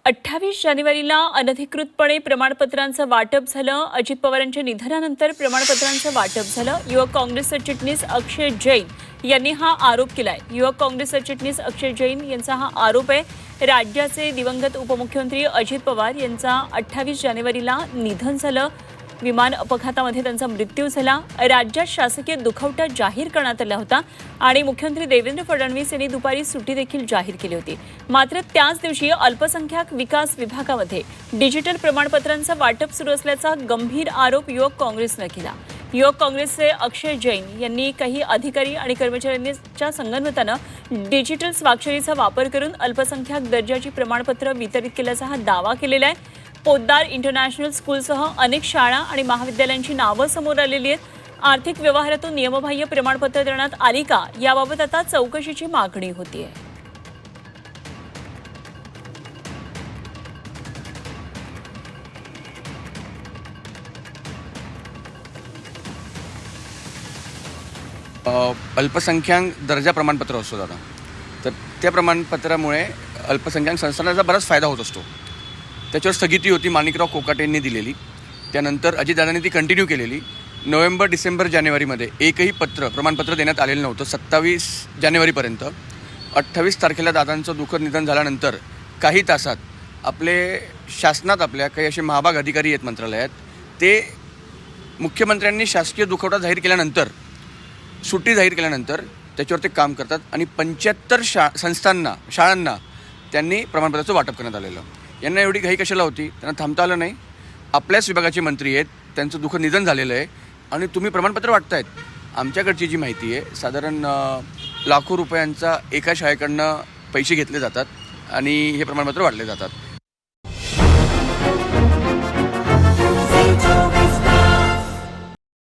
28 जानेवारीला अनधिकृतपणे प्रमाणपत्रांचं वाटप झालं. अजित पवारांच्या निधनानंतर प्रमाणपत्रांचं वाटप झालं. युवक काँग्रेस सरचिटणीस अक्षय जैन यांनी हा आरोप केलाय. युवक काँग्रेस सरचिटणीस अक्षय जैन यांचा हा आरोप आहे. राज्याचे दिवंगत उपमुख्यमंत्री अजित पवार यांचा 28 जानेवारीला निधन झालं. विमान अपघातामध्ये त्यांचा मृत्यू झाला. राज्यात शासकीय दुखवटा जाहीर करण्यात आला होता आणि मुख्यमंत्री देवेंद्र फडणवीस यांनी दुपारी सुट्टी देखील जाहीर केली होती. मात्र त्याच दिवशी अल्पसंख्याक विकास विभागामध्ये डिजिटल प्रमाणपत्रांचं वाटप सुरू असल्याचा गंभीर आरोप युवक काँग्रेसनं केला. युवक काँग्रेसचे अक्षय जैन यांनी काही अधिकारी आणि कर्मचाऱ्यांच्या संगनमतानं डिजिटल स्वाक्षरीचा वापर करून अल्पसंख्याक दर्जाची प्रमाणपत्र वितरित केल्याचा हा दावा केलेला आहे. पोद्दार इंटरनॅशनल स्कूलसह अनेक शाळा आणि महाविद्यालयांची नावं समोर आलेली आहेत. आर्थिक व्यवहारातून नियमबाह्य प्रमाणपत्र देण्यात आली का याबाबत आता चौकशीची मागणी होतीये. अल्पसंख्याक दर्जा प्रमाणपत्र असतो दादा, तर त्या प्रमाणपत्रामुळे अल्पसंख्याक संस्थांना बराच फायदा होत असतो. त्याच्यावर स्थगिती होती माणिकराव कोकाटेंनी दिलेली. त्यानंतर अजितदादांनी ती कंटिन्यू केलेली. नोव्हेंबर, डिसेंबर, जानेवारीमध्ये एकही प्रमाणपत्र देण्यात आलेलं नव्हतं 27 जानेवारीपर्यंत. 28 तारखेला दादांचं दुःखद निधन झाल्यानंतर काही तासात आपले शासनात आपल्या काही असे महाभाग अधिकारी आहेत मंत्रालयात, ते मुख्यमंत्र्यांनी शासकीय दुखवटा जाहीर केल्यानंतर, सुट्टी जाहीर केल्यानंतर त्याच्यावर ते काम करतात आणि 75 शाळांना त्यांनी प्रमाणपत्राचं वाटप करण्यात आलेलं. यांना एवढी घाई कशाला होती? त्यांना थांबता आलं नाही. आपल्याच विभागाचे मंत्री आहेत, त्यांचं दुःखद निधन झालेलं आहे आणि तुम्ही प्रमाणपत्र वाटतायत. आमच्याकडची जी माहिती आहे, साधारण लाखो रुपयांचा एका शाळेकडनं पैसे घेतले जातात आणि हे प्रमाणपत्र वाटले जातात.